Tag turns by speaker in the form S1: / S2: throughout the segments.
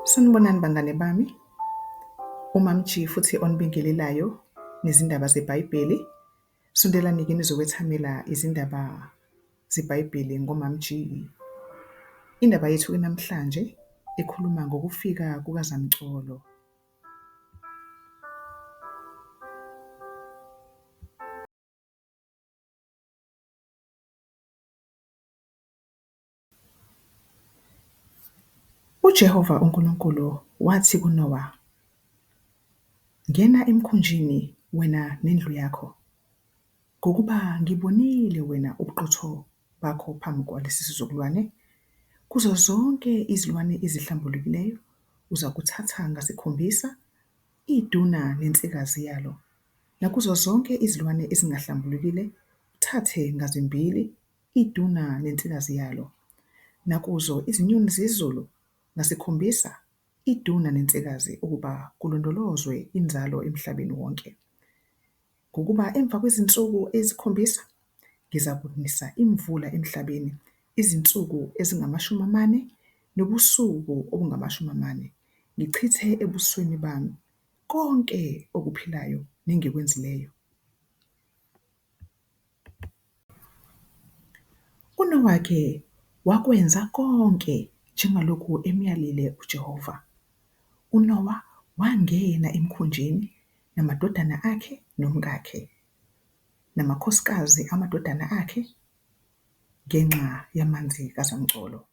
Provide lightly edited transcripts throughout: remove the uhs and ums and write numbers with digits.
S1: Sanibonani bangane bami, uMam G futhi onibingelelayo nezindaba zeBhayibheli. Sondelani-ke nizokwethamela izindaba zeBhayibheli ngoMam G. Indaba yethu namhlanje ikhuluma ngokufika kukaZamcolo. UJehova uNkulunkulu wathi kuNowa, "Ngena emkhunjini wena nendlu yakho, ngokuba ngibonile wena ubuqotho bakho phambi kwalesi sizukulwane. Kuzo zonke izilwane ezihlambulukileyo uza kuthatha ngasikhombisa iduna nensikazi yalo, nakuzo zonke izilwane ezingahlambulukile uthathe ngazimbili iduna nensikazi yalo, nakuzo izinyoni zezulu ngasikhombisa iduna nensikazi, ukuba kulondolozwe inzalo emhlabeni wonke. Ngokuba emva kwezinsuku ezikhombisa ngizakunisa imvula emhlabeni izinsuku ezingama-40 nobusuku obungama-40, ngichithe ebusweni bami konke okuphilayo nengikwenzileyo." UNowa-ke wakwenza konke njengalokhu emyalile uJehova. UNowa wangena emkhunjini namadodana akhe nomkakhe, namakhosikazi amadodana akhe, ngenxa yamanzi kaZamcolo.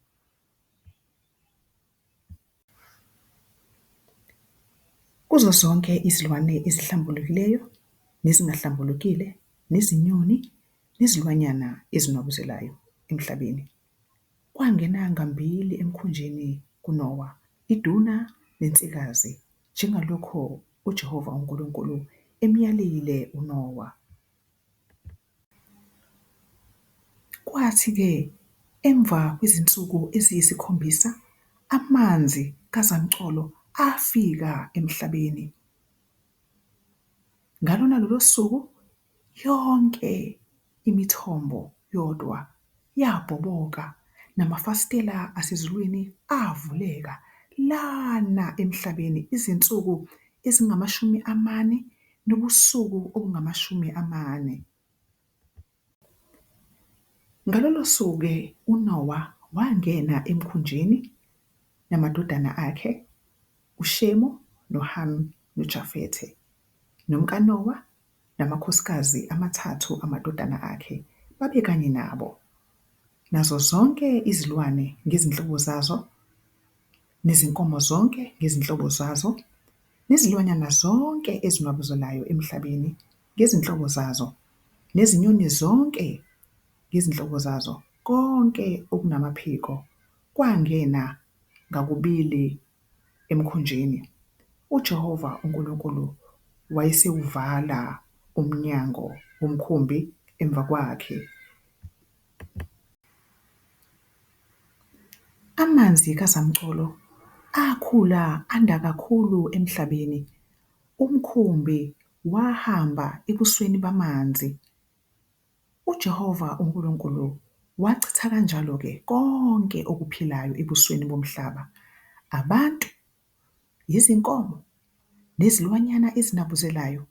S1: Kuzo zonke izilwane ezihlambulukileyo nezingahlambulukile, nezinyoni nezilwanyana ezinwabuzelayo emhlabeni, kwangena ngambili emkhunjini kuNowa iduna nensikazi, njengalokho uJehova uNkulunkulu emyalile uNowa. Kwathi-ke emva kwezinsuku eziyisikhombisa amanzi kaZamcolo afika emhlabeni. Ngalo lolo suku yonke imithombo yodwa yabhoboka namafasitela asezulwini avuleka, lana emhlabeni izinsuku ezingama-40 nobusuku obungama-40. Ngalolo suku-ke uNowa wangena emkhunjini namadodana akhe, uShemu noHamu noJafethe, nomkaNowa namakhosikazi amathathu amadodana akhe babe kanye nabo, nazo zonke izilwane ngezinhlobo zazo, nezinkomo zonke ngezinhlobo zazo, nezilwanyana zonke ezinwabuzelayo emhlabeni ngezinhlobo zazo, nezinyoni zonke ngezinhlobo zazo, konke okunamaphiko kwangena ngakubili emkhunjini. UJehova uNkulunkulu wayesewuvala umnyango womkhumbi emva kwakhe. Amanzi kaZamcolo akhula anda kakhulu emhlabeni, umkhumbi wahamba ebusweni bamanzi. UJehova uNkulunkulu wachitha kanjalo-ke konke okuphilayo ebusweni bomhlaba, abantu, izinkomo, nezilwanyana ezinabuzelayo,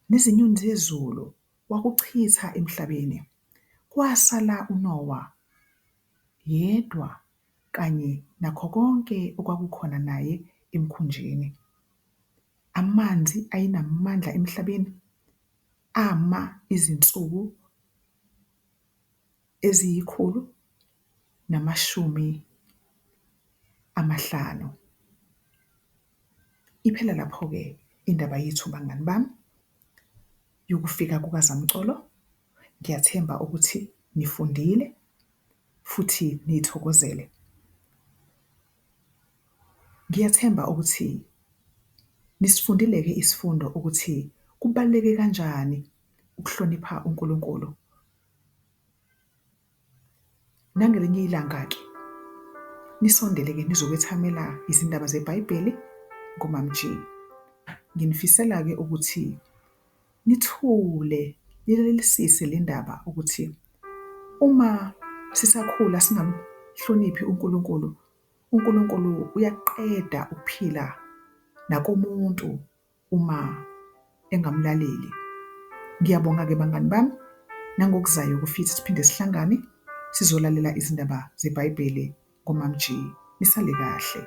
S1: nezinyoni zezulu, wakuchitha emhlabeni. Kwasala uNowa yedwa kanye nakho konke okwakukhona naye emkhunjini. Amanzi ayenamandla emhlabeni ama izinsuku eziyi-150. Iphela lapho-ke indaba yethu bangani bami yokufika kukaZamcolo. Ngiyathemba ukuthi nifundile futhi niyithokozele. Ngiyathemba ukuthi nisifundile-ke isifundo ukuthi kubaluleke kanjani ukuhlonipha uNkulunkulu. Nangelinye ilanga-ke nisondele-ke nizokwethamela izindaba zeBhayibheli ngoMam G. Nginifisela-ke ukuthi nithule nilalelisise le ndaba ukuthi uma sisakhula singamhloniphi uNkulunkulu, uNkulunkulu uyaqeda ukuphila nakomuntu uma engamlaleli. Ngiyabonga-ke bangani bami, nangokuzayo kufithi siphinde sihlangane sizolalela izindaba zeBhayibheli ngoMam G. Nisale kahle.